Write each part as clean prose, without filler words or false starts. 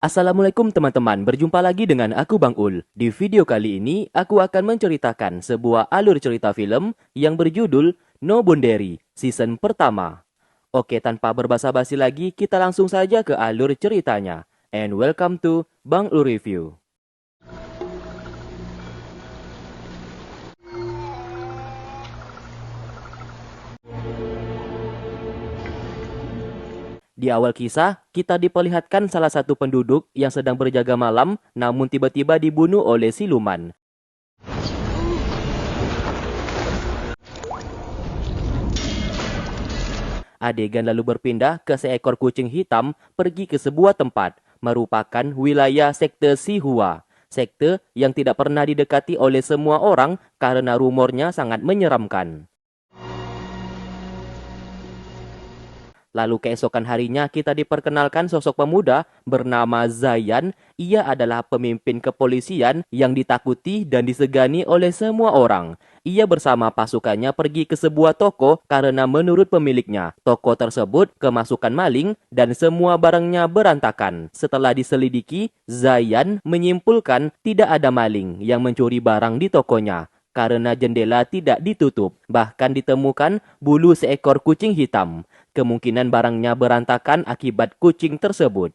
Assalamualaikum teman-teman, berjumpa lagi dengan aku Bang Ul. Di video kali ini, aku akan menceritakan sebuah alur cerita film yang berjudul No Boundary, season pertama. Oke, tanpa berbasa-basi lagi, kita langsung saja ke alur ceritanya. And welcome to Bang Ul Review. Di awal kisah, kita diperlihatkan salah satu penduduk yang sedang berjaga malam, namun tiba-tiba dibunuh oleh siluman. Adegan lalu berpindah ke seekor kucing hitam pergi ke sebuah tempat, merupakan wilayah sekte Sihua. Sekte yang tidak pernah didekati oleh semua orang karena rumornya sangat menyeramkan. Lalu keesokan harinya kita diperkenalkan sosok pemuda bernama Zayan. Ia adalah pemimpin kepolisian yang ditakuti dan disegani oleh semua orang. Ia bersama pasukannya pergi ke sebuah toko karena menurut pemiliknya, toko tersebut kemasukan maling dan semua barangnya berantakan. Setelah diselidiki, Zayan menyimpulkan tidak ada maling yang mencuri barang di tokonya karena jendela tidak ditutup. Bahkan ditemukan bulu seekor kucing hitam. Kemungkinan barangnya berantakan akibat kucing tersebut.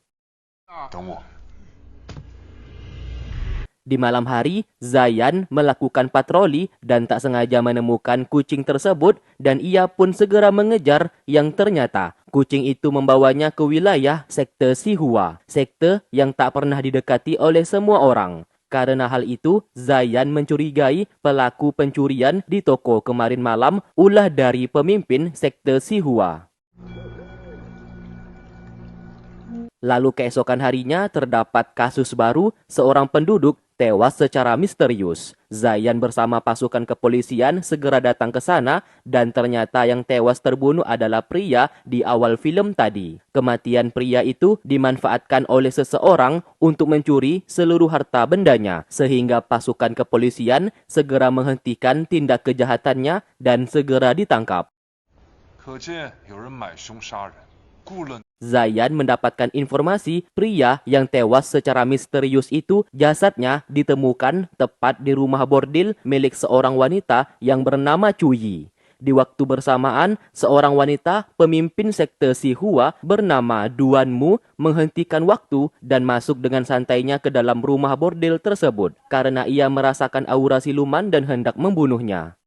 Di malam hari, Zayan melakukan patroli dan tak sengaja menemukan kucing tersebut dan ia pun segera mengejar yang ternyata kucing itu membawanya ke wilayah sekte Sihua, sekte yang tak pernah didekati oleh semua orang. Karena hal itu, Zayan mencurigai pelaku pencurian di toko kemarin malam ulah dari pemimpin sekte Sihua. Lalu keesokan harinya terdapat kasus baru, seorang penduduk tewas secara misterius. Zayan bersama pasukan kepolisian segera datang ke sana dan ternyata yang tewas terbunuh adalah pria di awal film tadi. Kematian pria itu dimanfaatkan oleh seseorang untuk mencuri seluruh harta bendanya sehingga pasukan kepolisian segera menghentikan tindak kejahatannya dan segera ditangkap. Zayan mendapatkan informasi pria yang tewas secara misterius itu jasadnya ditemukan tepat di rumah bordil milik seorang wanita yang bernama Cuyi. Di waktu bersamaan, seorang wanita pemimpin sekte Sihua bernama Duan Mu menghentikan waktu dan masuk dengan santainya ke dalam rumah bordil tersebut karena ia merasakan aura siluman dan hendak membunuhnya.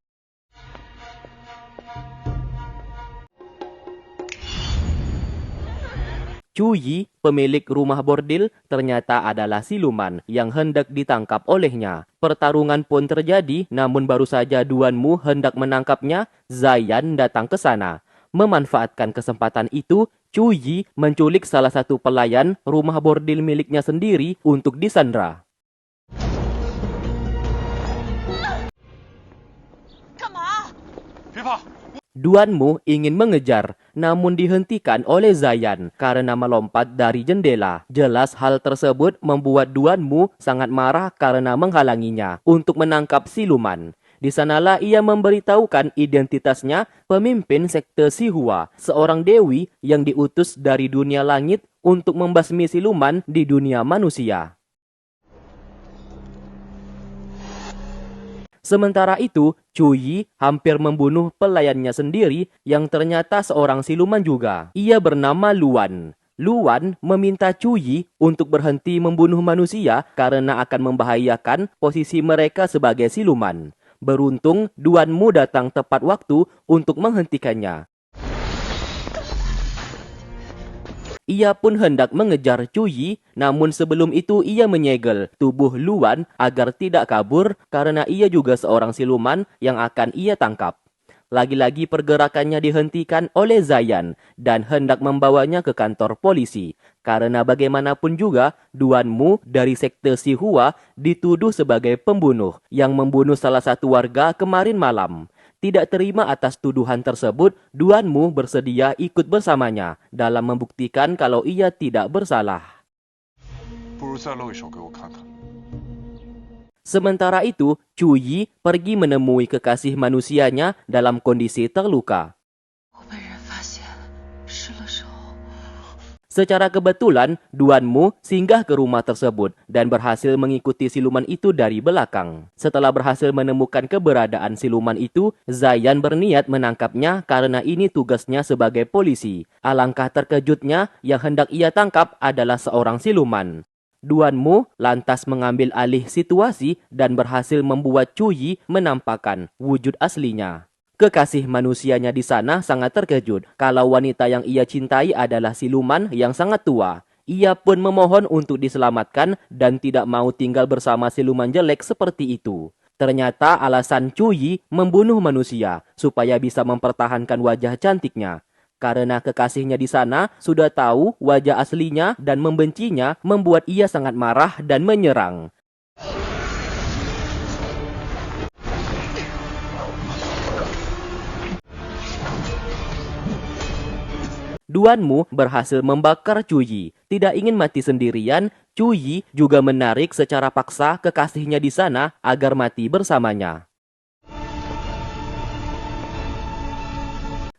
Cuyi, pemilik rumah bordil, ternyata adalah siluman yang hendak ditangkap olehnya. Pertarungan pun terjadi, namun baru saja Duan Mu hendak menangkapnya, Zayan datang ke sana. Memanfaatkan kesempatan itu, Cuyi menculik salah satu pelayan rumah bordil miliknya sendiri untuk disandra. Duan Mu ingin mengejar, namun dihentikan oleh Zayan karena melompat dari jendela. Jelas hal tersebut membuat Duan Mu sangat marah karena menghalanginya untuk menangkap siluman. Di sanalah ia memberitahukan identitasnya pemimpin sekte Sihua, seorang dewi yang diutus dari dunia langit untuk membasmi siluman di dunia manusia. Sementara itu, Cuyi hampir membunuh pelayannya sendiri yang ternyata seorang siluman juga. Ia bernama Luan. Luan meminta Cuyi untuk berhenti membunuh manusia karena akan membahayakan posisi mereka sebagai siluman. Beruntung, Duan Mu datang tepat waktu untuk menghentikannya. Ia pun hendak mengejar Cuyi, namun sebelum itu ia menyegel tubuh Luan agar tidak kabur karena ia juga seorang siluman yang akan ia tangkap. Lagi-lagi pergerakannya dihentikan oleh Zayan dan hendak membawanya ke kantor polisi. Karena bagaimanapun juga, Duan Mu dari sekte Sihua dituduh sebagai pembunuh yang membunuh salah satu warga kemarin malam. Tidak terima atas tuduhan tersebut, Duan Mu bersedia ikut bersamanya dalam membuktikan kalau ia tidak bersalah. Sementara itu, Cuyi pergi menemui kekasih manusianya dalam kondisi terluka. Secara kebetulan, Duanmu singgah ke rumah tersebut dan berhasil mengikuti siluman itu dari belakang. Setelah berhasil menemukan keberadaan siluman itu, Zayan berniat menangkapnya karena ini tugasnya sebagai polisi. Alangkah terkejutnya, yang hendak ia tangkap adalah seorang siluman. Duanmu lantas mengambil alih situasi dan berhasil membuat Cuyi menampakkan wujud aslinya. Kekasih manusianya di sana sangat terkejut kalau wanita yang ia cintai adalah siluman yang sangat tua. Ia pun memohon untuk diselamatkan dan tidak mau tinggal bersama siluman jelek seperti itu. Ternyata alasan Cuyi membunuh manusia supaya bisa mempertahankan wajah cantiknya. Karena kekasihnya di sana sudah tahu wajah aslinya dan membencinya, membuat ia sangat marah dan menyerang. Duanmu berhasil membakar Cuyi. Tidak ingin mati sendirian, Cuyi juga menarik secara paksa kekasihnya di sana agar mati bersamanya.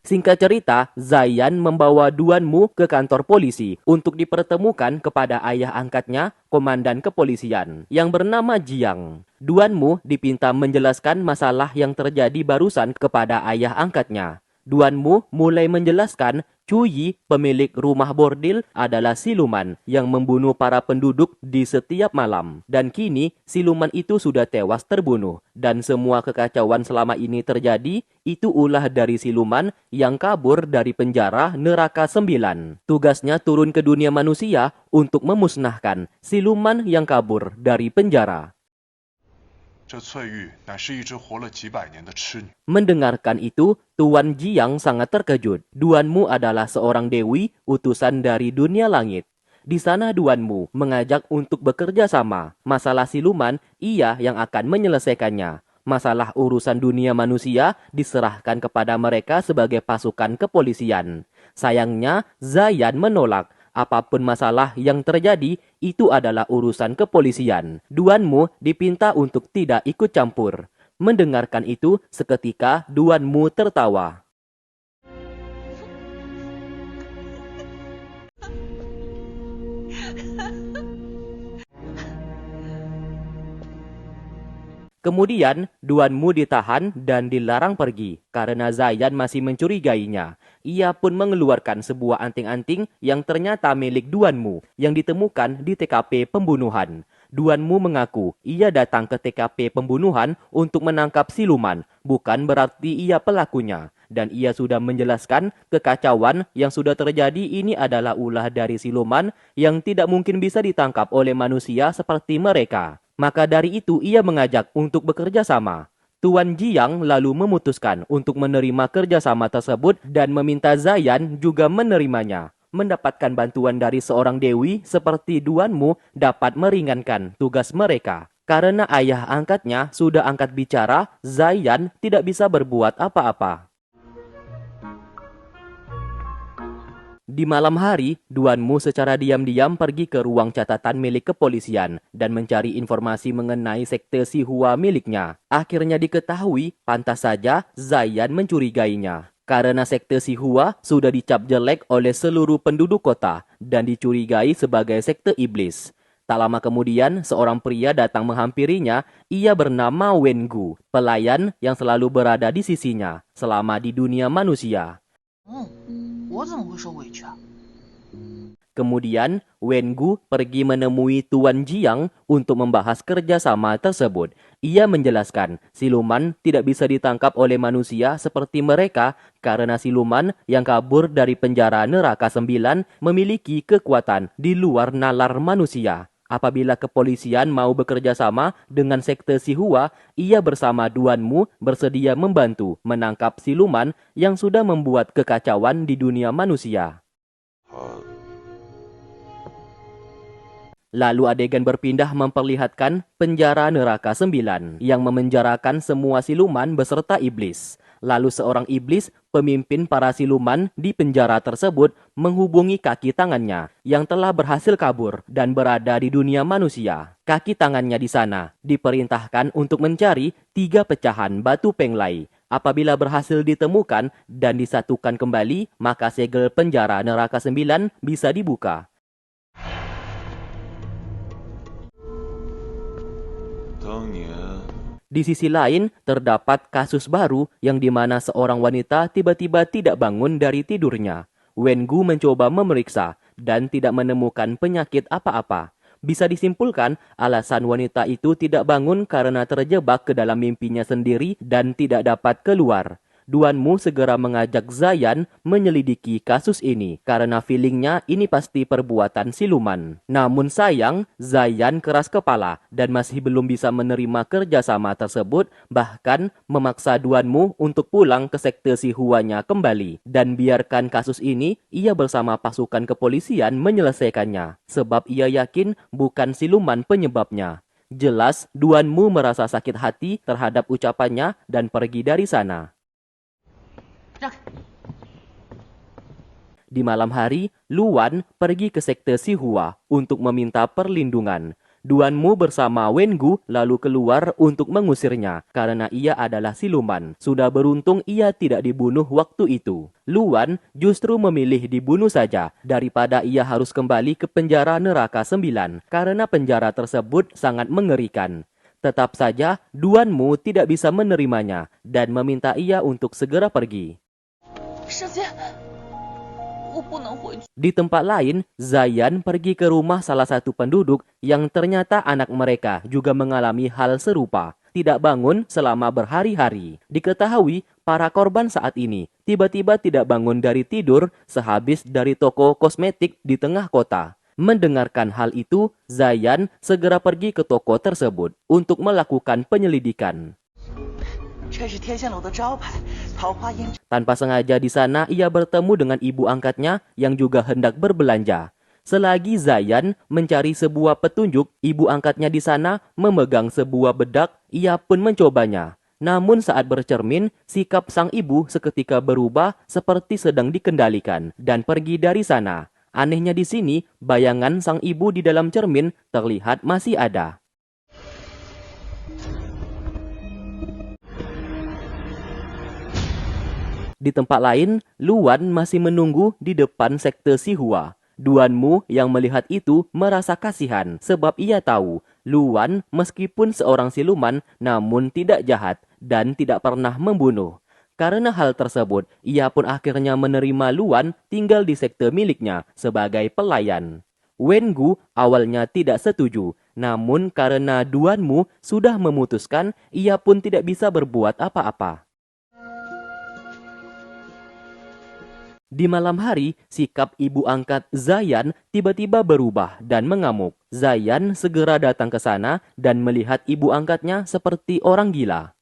Singkat cerita, Zayan membawa Duanmu ke kantor polisi untuk dipertemukan kepada ayah angkatnya, komandan kepolisian, yang bernama Jiang. Duanmu dipinta menjelaskan masalah yang terjadi barusan kepada ayah angkatnya. Duanmu mulai menjelaskan Cuyi, pemilik rumah bordil, adalah siluman yang membunuh para penduduk di setiap malam. Dan kini, siluman itu sudah tewas terbunuh. Dan semua kekacauan selama ini terjadi, itu ulah dari siluman yang kabur dari penjara Neraka 9. Tugasnya turun ke dunia manusia untuk memusnahkan siluman yang kabur dari penjara. Mendengarkan itu, Tuan Jiang sangat terkejut. Duanmu adalah seorang dewi, utusan dari dunia langit. Di sana Duanmu mengajak untuk bekerja sama. Masalah siluman, ia yang akan menyelesaikannya. Masalah urusan dunia manusia diserahkan kepada mereka sebagai pasukan kepolisian. Sayangnya, Zayan menolak. Apapun masalah yang terjadi, itu adalah urusan kepolisian. Duanmu dipinta untuk tidak ikut campur. Mendengarkan itu, seketika Duanmu tertawa. Kemudian, Duanmu ditahan dan dilarang pergi karena Zayan masih mencurigainya. Ia pun mengeluarkan sebuah anting-anting yang ternyata milik Duanmu yang ditemukan di TKP pembunuhan. Duanmu mengaku ia datang ke TKP pembunuhan untuk menangkap siluman, bukan berarti ia pelakunya. Dan ia sudah menjelaskan kekacauan yang sudah terjadi ini adalah ulah dari siluman yang tidak mungkin bisa ditangkap oleh manusia seperti mereka. Maka dari itu ia mengajak untuk bekerja sama. Tuan Jiang lalu memutuskan untuk menerima kerjasama tersebut dan meminta Zayan juga menerimanya. Mendapatkan bantuan dari seorang dewi seperti Duanmu dapat meringankan tugas mereka. Karena ayah angkatnya sudah angkat bicara, Zayan tidak bisa berbuat apa-apa. Di malam hari, Duanmu secara diam-diam pergi ke ruang catatan milik kepolisian dan mencari informasi mengenai sekte Sihua miliknya. Akhirnya diketahui, pantas saja Zayan mencurigainya. Karena sekte Sihua sudah dicap jelek oleh seluruh penduduk kota dan dicurigai sebagai sekte iblis. Tak lama kemudian, seorang pria datang menghampirinya. Ia bernama Wengu, pelayan yang selalu berada di sisinya selama di dunia manusia. Kemudian, Wengu pergi menemui Tuan Jiang untuk membahas kerjasama tersebut. Ia menjelaskan, siluman tidak bisa ditangkap oleh manusia seperti mereka karena siluman yang kabur dari penjara Neraka 9 memiliki kekuatan di luar nalar manusia. Apabila kepolisian mau bekerja sama dengan sekte Sihua, ia bersama Duanmu bersedia membantu menangkap siluman yang sudah membuat kekacauan di dunia manusia. Lalu adegan berpindah memperlihatkan penjara Neraka 9 yang memenjarakan semua siluman beserta iblis. Lalu seorang iblis, pemimpin para siluman di penjara tersebut, menghubungi kaki tangannya yang telah berhasil kabur dan berada di dunia manusia. Kaki tangannya di sana diperintahkan untuk mencari 3 pecahan batu penglai. Apabila berhasil ditemukan dan disatukan kembali, maka segel penjara neraka 9 bisa dibuka. Di sisi lain, terdapat kasus baru yang dimana seorang wanita tiba-tiba tidak bangun dari tidurnya. Wengu mencoba memeriksa dan tidak menemukan penyakit apa-apa. Bisa disimpulkan, alasan wanita itu tidak bangun karena terjebak ke dalam mimpinya sendiri dan tidak dapat keluar. Duanmu segera mengajak Zayan menyelidiki kasus ini karena feelingnya ini pasti perbuatan siluman. Namun sayang, Zayan keras kepala dan masih belum bisa menerima kerjasama tersebut, bahkan memaksa Duanmu untuk pulang ke sekte Sihuanya kembali dan biarkan kasus ini ia bersama pasukan kepolisian menyelesaikannya. Sebab ia yakin bukan siluman penyebabnya. Jelas Duanmu merasa sakit hati terhadap ucapannya dan pergi dari sana. Di malam hari, Luan pergi ke sekte Sihua untuk meminta perlindungan. Duanmu bersama Wengu lalu keluar untuk mengusirnya karena ia adalah siluman. Sudah beruntung ia tidak dibunuh waktu itu. Luan justru memilih dibunuh saja daripada ia harus kembali ke penjara neraka 9 karena penjara tersebut sangat mengerikan. Tetap saja, Duanmu tidak bisa menerimanya dan meminta ia untuk segera pergi. Di tempat lain, Zayan pergi ke rumah salah satu penduduk yang ternyata anak mereka juga mengalami hal serupa. Tidak bangun selama berhari-hari. Diketahui, para korban saat ini tiba-tiba tidak bangun dari tidur sehabis dari toko kosmetik di tengah kota. Mendengarkan hal itu, Zayan segera pergi ke toko tersebut untuk melakukan penyelidikan. Tanpa sengaja di sana ia bertemu dengan ibu angkatnya yang juga hendak berbelanja. Selagi Zayan mencari sebuah petunjuk, ibu angkatnya di sana memegang sebuah bedak, ia pun mencobanya. Namun saat bercermin, sikap sang ibu seketika berubah seperti sedang dikendalikan dan pergi dari sana. Anehnya di sini, bayangan sang ibu di dalam cermin terlihat masih ada. Di tempat lain, Luan masih menunggu di depan sekte Sihua. Duanmu yang melihat itu merasa kasihan sebab ia tahu Luan meskipun seorang siluman namun tidak jahat dan tidak pernah membunuh. Karena hal tersebut, ia pun akhirnya menerima Luan tinggal di sekte miliknya sebagai pelayan. Wengu awalnya tidak setuju, namun karena Duanmu sudah memutuskan, ia pun tidak bisa berbuat apa-apa. Di malam hari, sikap ibu angkat Zayan tiba-tiba berubah dan mengamuk. Zayan segera datang ke sana dan melihat ibu angkatnya seperti orang gila.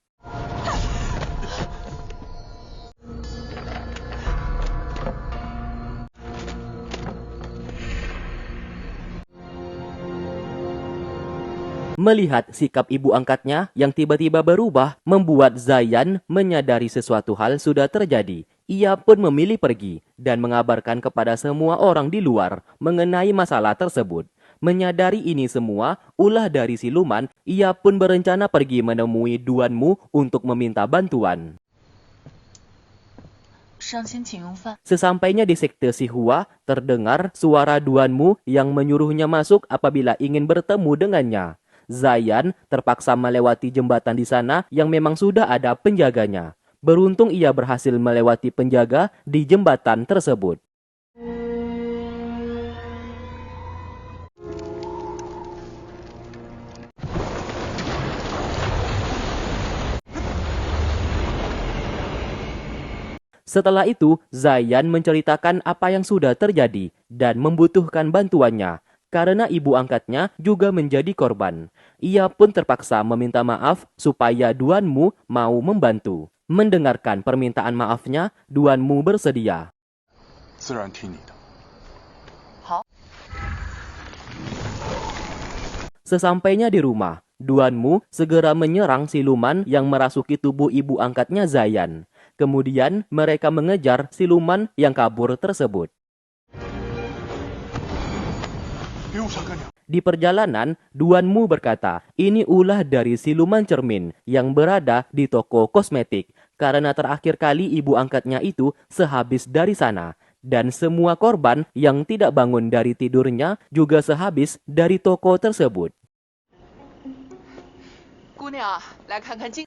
Melihat sikap ibu angkatnya yang tiba-tiba berubah, membuat Zayan menyadari sesuatu hal sudah terjadi. Ia pun memilih pergi dan mengabarkan kepada semua orang di luar mengenai masalah tersebut. Menyadari ini semua, ulah dari siluman, ia pun berencana pergi menemui Duanmu untuk meminta bantuan. Sesampainya di sekte Sihua, terdengar suara Duanmu yang menyuruhnya masuk apabila ingin bertemu dengannya. Zayan terpaksa melewati jembatan di sana yang memang sudah ada penjaganya. Beruntung ia berhasil melewati penjaga di jembatan tersebut. Setelah itu, Zayan menceritakan apa yang sudah terjadi dan membutuhkan bantuannya. Karena ibu angkatnya juga menjadi korban. Ia pun terpaksa meminta maaf supaya Duanmu mau membantu. Mendengarkan permintaan maafnya, Duanmu bersedia. Sesampainya di rumah, Duanmu segera menyerang siluman yang merasuki tubuh ibu angkatnya Zayan. Kemudian mereka mengejar siluman yang kabur tersebut. Di perjalanan, Duanmu berkata, ini ulah dari siluman cermin yang berada di toko kosmetik. Karena terakhir kali ibu angkatnya itu sehabis dari sana. Dan semua korban yang tidak bangun dari tidurnya juga sehabis dari toko tersebut.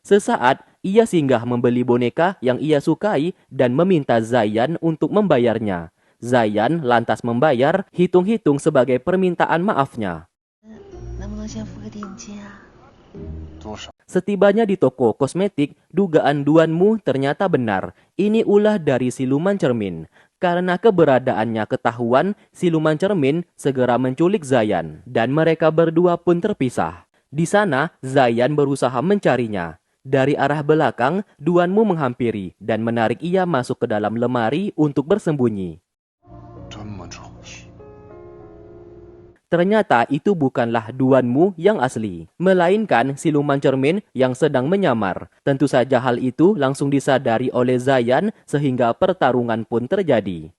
Sesaat, ia singgah membeli boneka yang ia sukai dan meminta Zayan untuk membayarnya. Zayan lantas membayar, hitung-hitung sebagai permintaan maafnya. Setibanya di toko kosmetik, dugaan Duanmu ternyata benar. Ini ulah dari siluman cermin. Karena keberadaannya ketahuan, siluman cermin segera menculik Zayan. Dan mereka berdua pun terpisah. Di sana, Zayan berusaha mencarinya. Dari arah belakang, Duanmu menghampiri dan menarik ia masuk ke dalam lemari untuk bersembunyi. Ternyata itu bukanlah Duanmu yang asli, melainkan siluman cermin yang sedang menyamar. Tentu saja hal itu langsung disadari oleh Zayan sehingga pertarungan pun terjadi.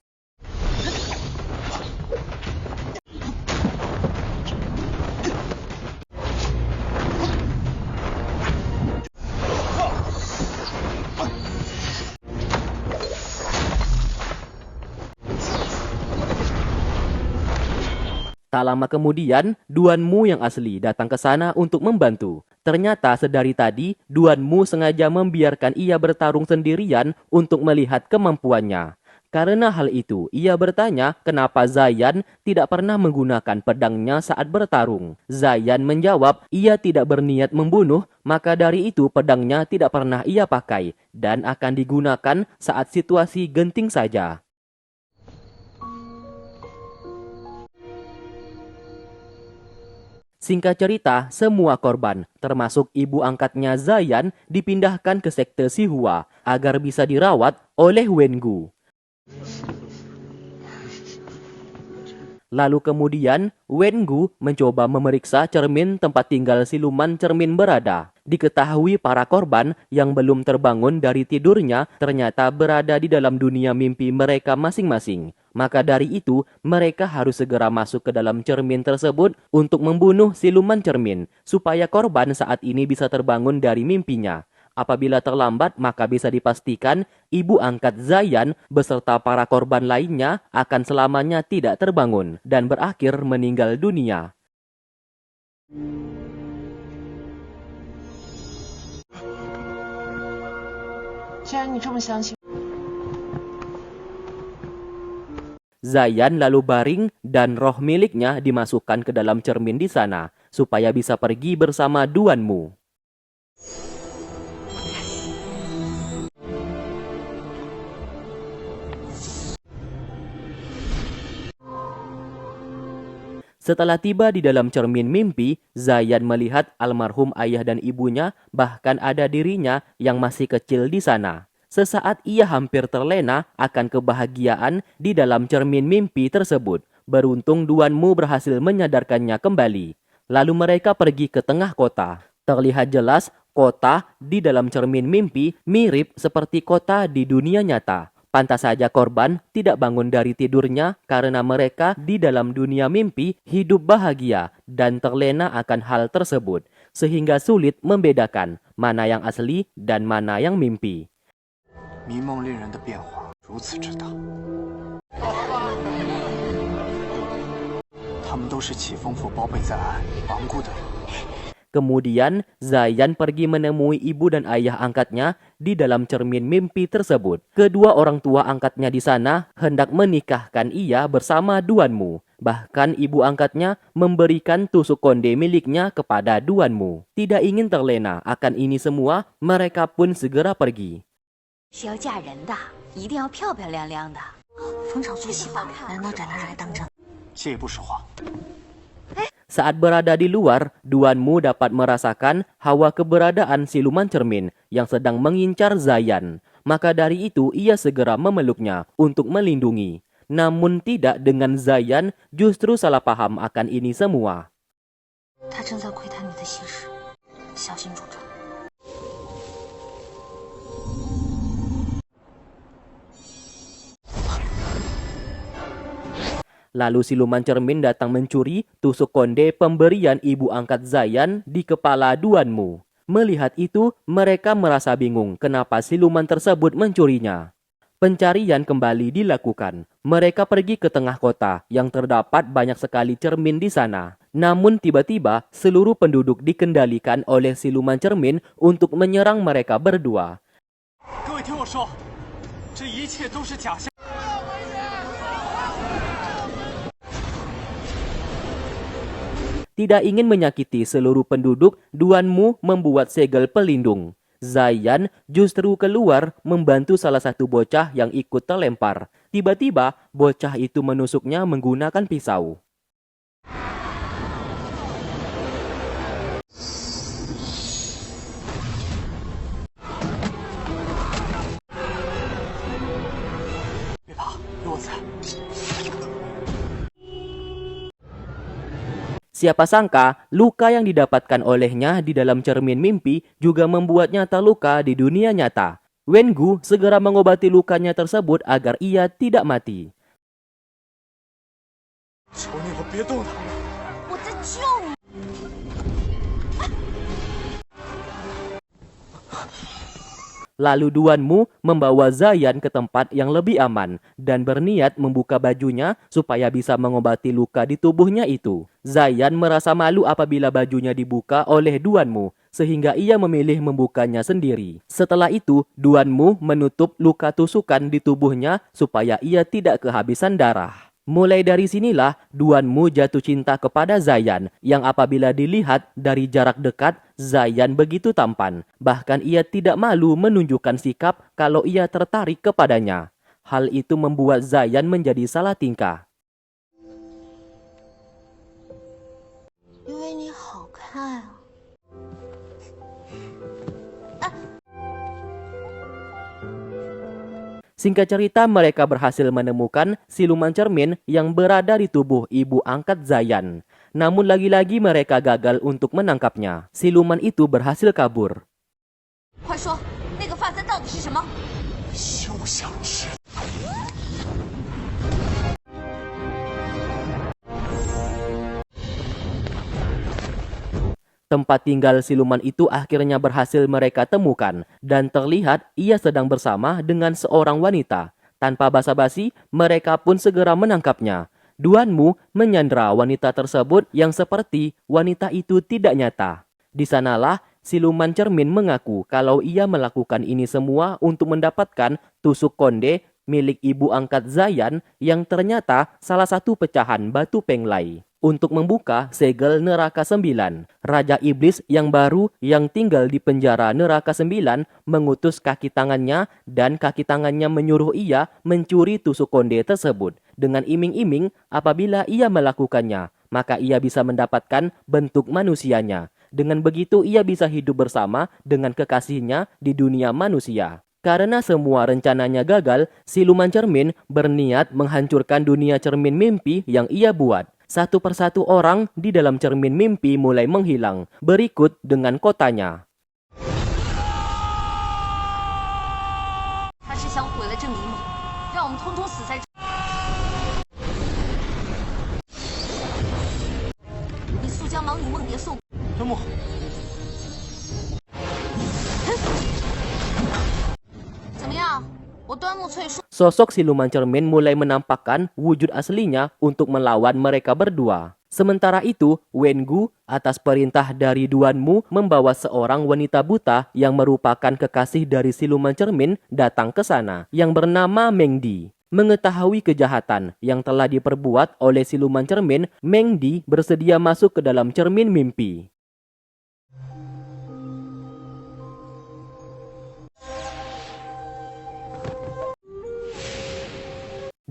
Tak lama kemudian, Duanmu yang asli datang ke sana untuk membantu. Ternyata sedari tadi, Duanmu sengaja membiarkan ia bertarung sendirian untuk melihat kemampuannya. Karena hal itu, ia bertanya kenapa Zayan tidak pernah menggunakan pedangnya saat bertarung. Zayan menjawab, ia tidak berniat membunuh, maka dari itu pedangnya tidak pernah ia pakai dan akan digunakan saat situasi genting saja. Singkat cerita, semua korban, termasuk ibu angkatnya Zayan, dipindahkan ke sekte Sihua agar bisa dirawat oleh Wengu. Lalu kemudian, Wengu mencoba memeriksa cermin tempat tinggal siluman cermin berada. Diketahui para korban yang belum terbangun dari tidurnya ternyata berada di dalam dunia mimpi mereka masing-masing. Maka dari itu, mereka harus segera masuk ke dalam cermin tersebut untuk membunuh siluman cermin, supaya korban saat ini bisa terbangun dari mimpinya. Apabila terlambat, maka bisa dipastikan ibu angkat Zayan beserta para korban lainnya akan selamanya tidak terbangun dan berakhir meninggal dunia. Zayan lalu baring dan roh miliknya dimasukkan ke dalam cermin di sana supaya bisa pergi bersama Duanmu. Setelah tiba di dalam cermin mimpi, Zayan melihat almarhum ayah dan ibunya, bahkan ada dirinya yang masih kecil di sana. Sesaat ia hampir terlena akan kebahagiaan di dalam cermin mimpi tersebut. Beruntung Duanmu berhasil menyadarkannya kembali. Lalu mereka pergi ke tengah kota. Terlihat jelas kota di dalam cermin mimpi mirip seperti kota di dunia nyata. Pantas saja korban tidak bangun dari tidurnya karena mereka di dalam dunia mimpi hidup bahagia dan terlena akan hal tersebut, sehingga sulit membedakan mana yang asli dan mana yang mimpi. Kemudian, Zayan pergi menemui ibu dan ayah angkatnya di dalam cermin mimpi tersebut. Kedua orang tua angkatnya di sana hendak menikahkan ia bersama Duanmu. Bahkan ibu angkatnya memberikan tusuk konde miliknya kepada Duanmu. Tidak ingin terlena akan ini semua, mereka pun segera pergi. Saat berada di luar, Duanmu dapat merasakan hawa keberadaan siluman cermin yang sedang mengincar Zayan. Maka dari itu ia segera memeluknya untuk melindungi. Namun tidak dengan Zayan justru salah paham akan ini semua. Lalu siluman cermin datang mencuri tusuk konde pemberian ibu angkat Zayan di kepala Duanmu. Melihat itu, mereka merasa bingung kenapa siluman tersebut mencurinya. Pencarian kembali dilakukan. Mereka pergi ke tengah kota yang terdapat banyak sekali cermin di sana. Namun tiba-tiba seluruh penduduk dikendalikan oleh siluman cermin untuk menyerang mereka berdua. Tidak ingin menyakiti seluruh penduduk, Duanmu membuat segel pelindung. Zayan justru keluar membantu salah satu bocah yang ikut terlempar. Tiba-tiba, bocah itu menusuknya menggunakan pisau. Siapa sangka, luka yang didapatkan olehnya di dalam cermin mimpi juga membuatnya terluka di dunia nyata. Wengu segera mengobati lukanya tersebut agar ia tidak mati. Lalu Duanmu membawa Zayan ke tempat yang lebih aman dan berniat membuka bajunya supaya bisa mengobati luka di tubuhnya itu. Zayan merasa malu apabila bajunya dibuka oleh Duanmu, sehingga ia memilih membukanya sendiri. Setelah itu, Duanmu menutup luka tusukan di tubuhnya supaya ia tidak kehabisan darah. Mulai dari sinilah Duanmu jatuh cinta kepada Zayan, yang apabila dilihat dari jarak dekat, Zayan begitu tampan. Bahkan ia tidak malu menunjukkan sikap kalau ia tertarik kepadanya. Hal itu membuat Zayan menjadi salah tingkah. Singkat cerita, mereka berhasil menemukan siluman cermin yang berada di tubuh ibu angkat Zayan. Namun lagi-lagi mereka gagal untuk menangkapnya. Siluman itu berhasil kabur. Tempat tinggal siluman itu akhirnya berhasil mereka temukan dan terlihat ia sedang bersama dengan seorang wanita. Tanpa basa-basi, mereka pun segera menangkapnya. Duanmu menyandera wanita tersebut yang seperti wanita itu tidak nyata. Di sanalah siluman cermin mengaku kalau ia melakukan ini semua untuk mendapatkan tusuk konde milik ibu angkat Zayan yang ternyata salah satu pecahan batu penglai. Untuk membuka segel neraka 9. Raja Iblis yang baru yang tinggal di penjara neraka 9 mengutus kaki tangannya dan kaki tangannya menyuruh ia mencuri tusuk konde tersebut. Dengan iming-iming apabila ia melakukannya, maka ia bisa mendapatkan bentuk manusianya. Dengan begitu ia bisa hidup bersama dengan kekasihnya di dunia manusia. Karena semua rencananya gagal, siluman cermin berniat menghancurkan dunia cermin mimpi yang ia buat. Satu persatu orang di dalam cermin mimpi mulai menghilang, berikut dengan kotanya. Sosok siluman cermin mulai menampakkan wujud aslinya untuk melawan mereka berdua. Sementara itu, Wengu atas perintah dari Duanmu membawa seorang wanita buta yang merupakan kekasih dari siluman cermin datang ke sana, yang bernama Mengdi. Mengetahui kejahatan yang telah diperbuat oleh siluman cermin, Mengdi bersedia masuk ke dalam cermin mimpi.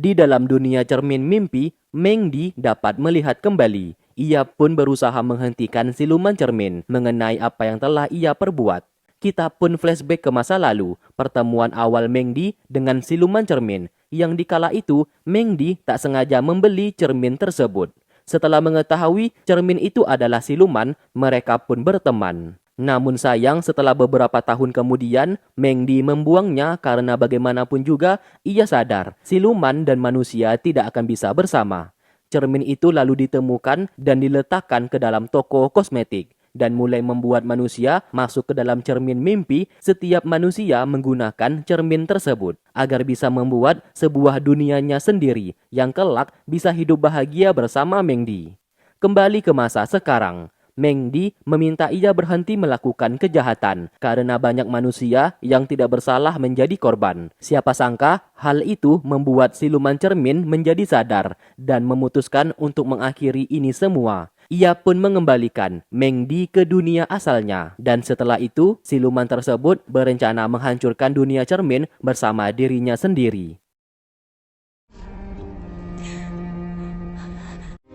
Di dalam dunia cermin mimpi, Mengdi dapat melihat kembali. Ia pun berusaha menghentikan siluman cermin mengenai apa yang telah ia perbuat. Kita pun flashback ke masa lalu, pertemuan awal Mengdi dengan siluman cermin, yang dikala itu Mengdi tak sengaja membeli cermin tersebut. Setelah mengetahui cermin itu adalah siluman, mereka pun berteman. Namun sayang setelah beberapa tahun kemudian, Mengdi membuangnya karena bagaimanapun juga ia sadar siluman dan manusia tidak akan bisa bersama. Cermin itu lalu ditemukan dan diletakkan ke dalam toko kosmetik dan mulai membuat manusia masuk ke dalam cermin mimpi. Setiap manusia menggunakan cermin tersebut agar bisa membuat sebuah dunianya sendiri yang kelak bisa hidup bahagia bersama Meng Di. Kembali ke masa sekarang, Meng Di meminta ia berhenti melakukan kejahatan karena banyak manusia yang tidak bersalah menjadi korban. Siapa sangka hal itu membuat siluman cermin menjadi sadar dan memutuskan untuk mengakhiri ini semua. Ia pun mengembalikan Meng Di ke dunia asalnya, dan setelah itu siluman tersebut berencana menghancurkan dunia cermin bersama dirinya sendiri.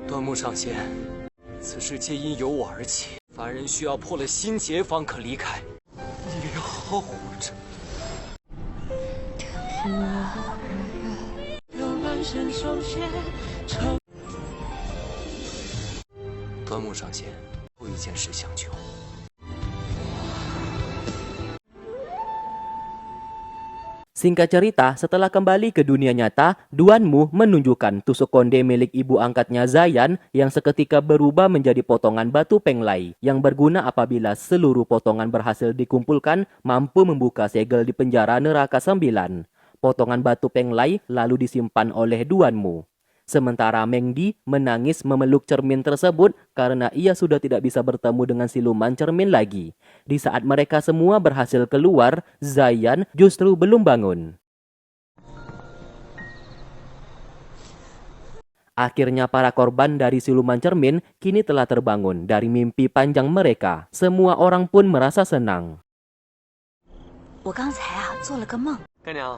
端木上仙，此世皆因由我而起，凡人需要破了心结方可离开。你好着。端木上仙，有一件事相求。 Singkat cerita, setelah kembali ke dunia nyata, Duanmu menunjukkan tusuk konde milik ibu angkatnya Zayan yang seketika berubah menjadi potongan batu penglai yang berguna apabila seluruh potongan berhasil dikumpulkan mampu membuka segel di penjara neraka 9. Potongan batu penglai lalu disimpan oleh Duanmu. Sementara Meng Di menangis memeluk cermin tersebut karena ia sudah tidak bisa bertemu dengan siluman cermin lagi. Di saat mereka semua berhasil keluar, Zayan justru belum bangun. Akhirnya para korban dari siluman cermin kini telah terbangun dari mimpi panjang mereka. Semua orang pun merasa senang. 我刚才做了个梦。 干娘，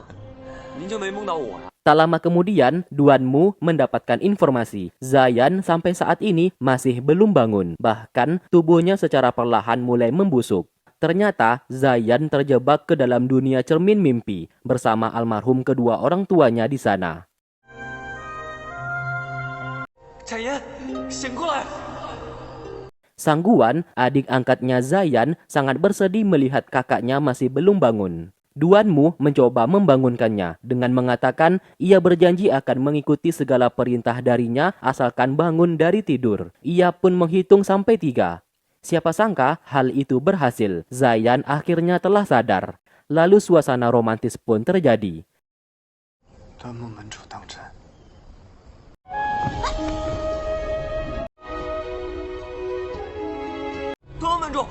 您就没梦到我呀？ Tak lama kemudian, Duanmu mendapatkan informasi Zayan sampai saat ini masih belum bangun. Bahkan tubuhnya secara perlahan mulai membusuk. Ternyata Zayan terjebak ke dalam dunia cermin mimpi bersama almarhum kedua orang tuanya di sana. 展颜，醒过来！ Sang Guan, adik angkatnya Zayan, sangat bersedih melihat kakaknya masih belum bangun. Duanmu mencoba membangunkannya dengan mengatakan ia berjanji akan mengikuti segala perintah darinya asalkan bangun dari tidur. Ia pun menghitung sampai 3. Siapa sangka hal itu berhasil. Zayan akhirnya telah sadar. Lalu suasana romantis pun terjadi. 端木门主当真。 端门主。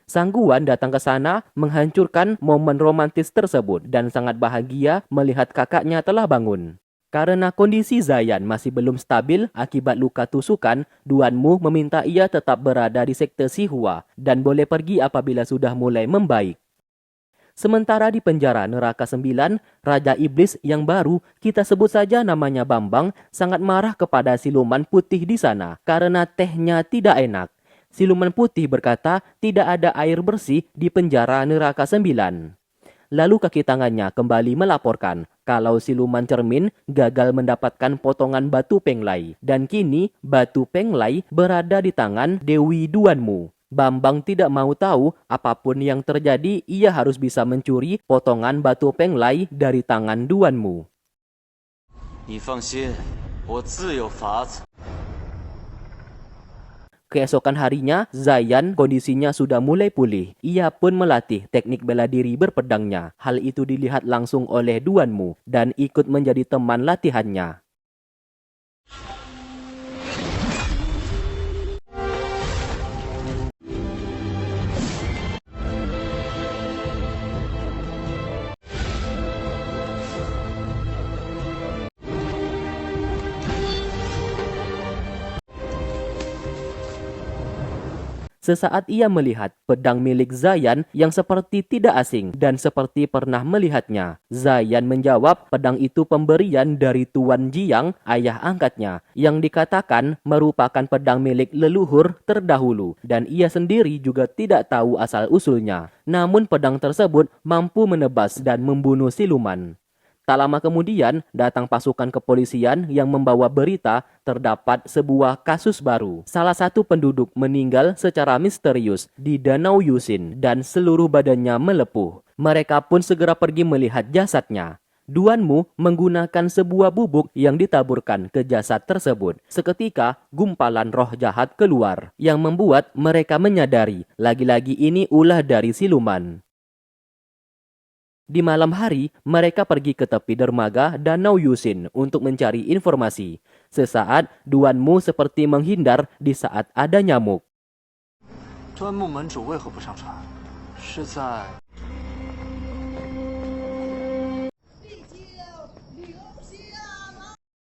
Sang Guan datang ke sana menghancurkan momen romantis tersebut dan sangat bahagia melihat kakaknya telah bangun. Karena kondisi Zayan masih belum stabil akibat luka tusukan, Duanmu meminta ia tetap berada di sekte Sihua dan boleh pergi apabila sudah mulai membaik. Sementara di penjara neraka 9, Raja Iblis yang baru, kita sebut saja namanya Bambang, sangat marah kepada siluman putih di sana karena tehnya tidak enak. Siluman putih berkata tidak ada air bersih di penjara neraka 9. Lalu kaki tangannya kembali melaporkan kalau siluman cermin gagal mendapatkan potongan batu penglai. Dan kini batu penglai berada di tangan Dewi Duanmu. Bambang tidak mau tahu apapun yang terjadi, ia harus bisa mencuri potongan batu penglai dari tangan Duanmu. 你放心，我自有法子。 Keesokan harinya, Zayan kondisinya sudah mulai pulih. Ia pun melatih teknik bela diri berpedangnya. Hal itu dilihat langsung oleh Duanmu dan ikut menjadi teman latihannya. Sesaat ia melihat pedang milik Zayan yang seperti tidak asing dan seperti pernah melihatnya. Zayan menjawab pedang itu pemberian dari Tuan Jiang, ayah angkatnya, yang dikatakan merupakan pedang milik leluhur terdahulu dan ia sendiri juga tidak tahu asal-usulnya. Namun pedang tersebut mampu menebas dan membunuh siluman. Tak lama kemudian, datang pasukan kepolisian yang membawa berita terdapat sebuah kasus baru. Salah satu penduduk meninggal secara misterius di Danau Yusin dan seluruh badannya melepuh. Mereka pun segera pergi melihat jasadnya. Duanmu menggunakan sebuah bubuk yang ditaburkan ke jasad tersebut. Seketika, gumpalan roh jahat keluar yang membuat mereka menyadari lagi-lagi ini ulah dari siluman. Di malam hari, mereka pergi ke tepi dermaga Danau Yusin untuk mencari informasi. Sesaat, Duanmu seperti menghindar di saat ada nyamuk. 端木门主为何不上船？是在……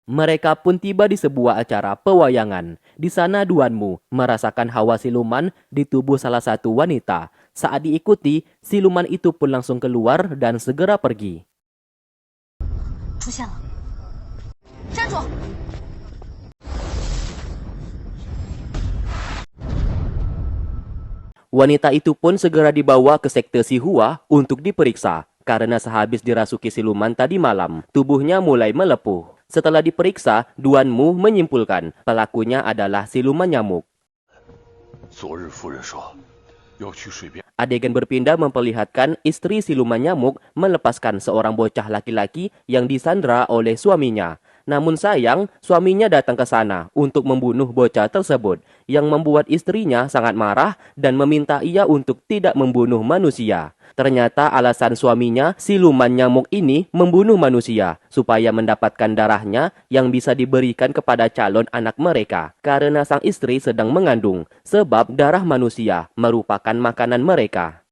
Mereka pun tiba di sebuah acara pewayangan. Di sana Duanmu merasakan hawa siluman di tubuh salah satu wanita. Saat diikuti, siluman itu pun langsung keluar dan segera pergi. 出现了，站住！ Wanita itu pun segera dibawa ke sekte Sihua untuk diperiksa. Karena sehabis dirasuki siluman tadi malam, tubuhnya mulai melepuh. Setelah diperiksa, Duanmu menyimpulkan pelakunya adalah siluman nyamuk. Adegan berpindah memperlihatkan istri siluman nyamuk melepaskan seorang bocah laki-laki yang disandra oleh suaminya. Namun sayang, suaminya datang ke sana untuk membunuh bocah tersebut, yang membuat istrinya sangat marah dan meminta ia untuk tidak membunuh manusia. Ternyata alasan suaminya, siluman nyamuk ini membunuh manusia supaya mendapatkan darahnya yang bisa diberikan kepada calon anak mereka. Karena sang istri sedang mengandung, sebab darah manusia merupakan makanan mereka.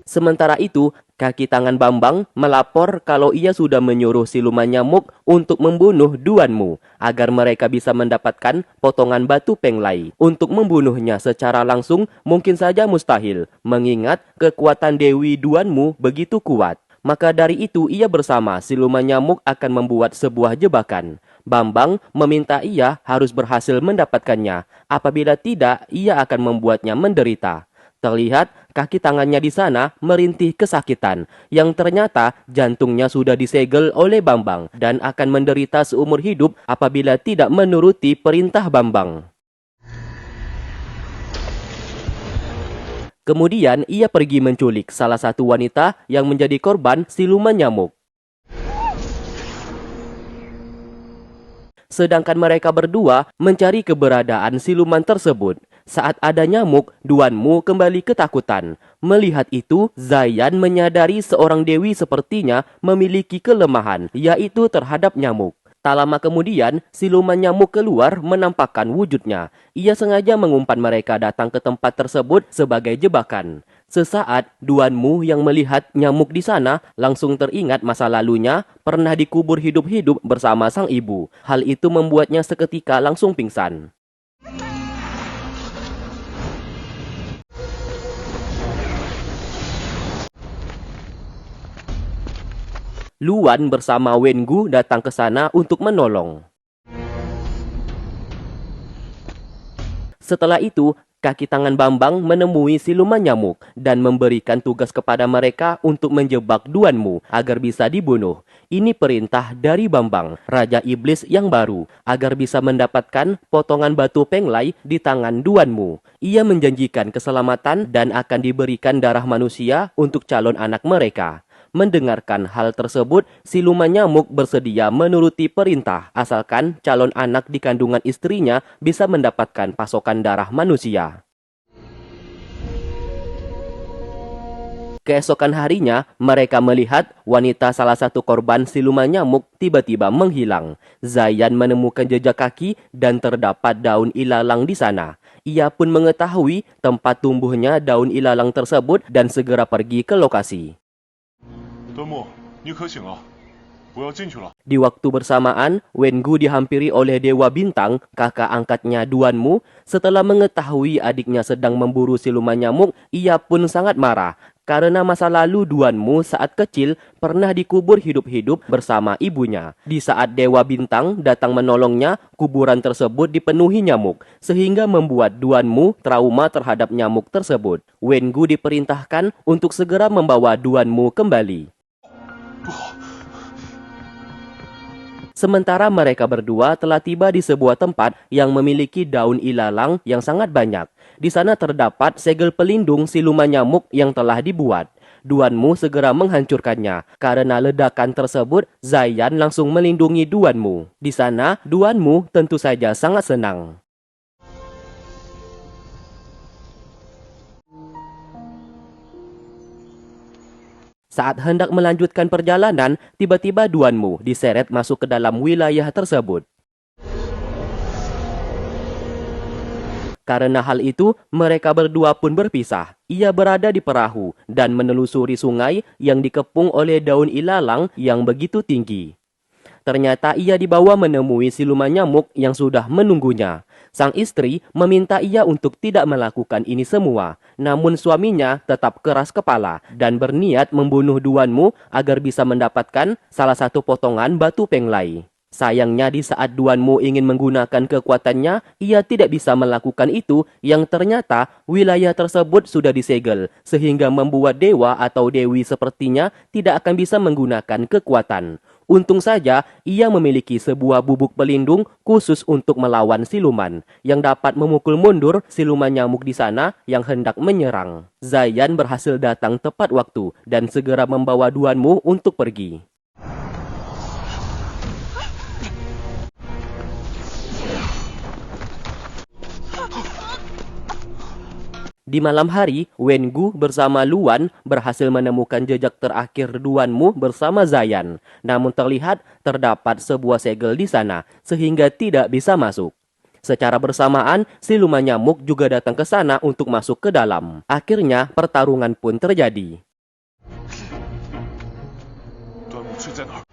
Sementara itu, kaki tangan Bambang melapor kalau ia sudah menyuruh siluman nyamuk untuk membunuh Duanmu agar mereka bisa mendapatkan potongan batu penglai. Untuk membunuhnya secara langsung mungkin saja mustahil, mengingat kekuatan Dewi Duanmu begitu kuat. Maka dari itu ia bersama siluman nyamuk akan membuat sebuah jebakan. Bambang meminta ia harus berhasil mendapatkannya. Apabila tidak, ia akan membuatnya menderita. Terlihat kaki tangannya di sana merintih kesakitan, yang ternyata jantungnya sudah disegel oleh Bambang dan akan menderita seumur hidup apabila tidak menuruti perintah Bambang. Kemudian ia pergi menculik salah satu wanita yang menjadi korban siluman nyamuk. Sedangkan mereka berdua mencari keberadaan siluman tersebut. Saat ada nyamuk, Duanmu kembali ketakutan. Melihat itu, Zayan menyadari seorang dewi sepertinya memiliki kelemahan, yaitu terhadap nyamuk. Tak lama kemudian, siluman nyamuk keluar menampakkan wujudnya. Ia sengaja mengumpan mereka datang ke tempat tersebut sebagai jebakan. Sesaat, Duanmu yang melihat nyamuk di sana langsung teringat masa lalunya pernah dikubur hidup-hidup bersama sang ibu. Hal itu membuatnya seketika langsung pingsan. Luan bersama Wengu datang ke sana untuk menolong. Setelah itu, kaki tangan Bambang menemui siluman nyamuk dan memberikan tugas kepada mereka untuk menjebak Duanmu agar bisa dibunuh. Ini perintah dari Bambang, Raja Iblis yang baru, agar bisa mendapatkan potongan batu penglai di tangan Duanmu. Ia menjanjikan keselamatan dan akan diberikan darah manusia untuk calon anak mereka. Mendengarkan hal tersebut, siluman nyamuk bersedia menuruti perintah asalkan calon anak di kandungan istrinya bisa mendapatkan pasokan darah manusia. Keesokan harinya, mereka melihat wanita salah satu korban siluman nyamuk tiba-tiba menghilang. Zayan menemukan jejak kaki dan terdapat daun ilalang di sana. Ia pun mengetahui tempat tumbuhnya daun ilalang tersebut dan segera pergi ke lokasi. Di waktu bersamaan, Wengu dihampiri oleh Dewa Bintang, kakak angkatnya Duanmu. Setelah mengetahui adiknya sedang memburu siluman nyamuk, ia pun sangat marah. Karena masa lalu Duanmu saat kecil pernah dikubur hidup-hidup bersama ibunya. Di saat Dewa Bintang datang menolongnya, kuburan tersebut dipenuhi nyamuk, sehingga membuat Duanmu trauma terhadap nyamuk tersebut. Wengu diperintahkan untuk segera membawa Duanmu kembali. Sementara mereka berdua telah tiba di sebuah tempat yang memiliki daun ilalang yang sangat banyak. Di sana terdapat segel pelindung siluman nyamuk yang telah dibuat. Duanmu segera menghancurkannya. Karena ledakan tersebut, Zayan langsung melindungi Duanmu. Di sana, Duanmu tentu saja sangat senang. Saat hendak melanjutkan perjalanan, tiba-tiba Duanmu diseret masuk ke dalam wilayah tersebut. Karena hal itu, mereka berdua pun berpisah. Ia berada di perahu dan menelusuri sungai yang dikepung oleh daun ilalang yang begitu tinggi. Ternyata ia dibawa menemui siluman nyamuk yang sudah menunggunya. Sang istri meminta ia untuk tidak melakukan ini semua. Namun suaminya tetap keras kepala dan berniat membunuh Duanmu agar bisa mendapatkan salah satu potongan batu penglai. Sayangnya di saat Duanmu ingin menggunakan kekuatannya, ia tidak bisa melakukan itu yang ternyata wilayah tersebut sudah disegel sehingga membuat dewa atau dewi sepertinya tidak akan bisa menggunakan kekuatan. Untung saja ia memiliki sebuah bubuk pelindung khusus untuk melawan siluman yang dapat memukul mundur siluman nyamuk di sana yang hendak menyerang. Zayan berhasil datang tepat waktu dan segera membawa Duanmu untuk pergi. Di malam hari, Wengu bersama Luan berhasil menemukan jejak terakhir Duanmu bersama Zayan. Namun terlihat terdapat sebuah segel di sana, sehingga tidak bisa masuk. Secara bersamaan, siluman nyamuk juga datang ke sana untuk masuk ke dalam. Akhirnya, pertarungan pun terjadi. 端木去在哪儿？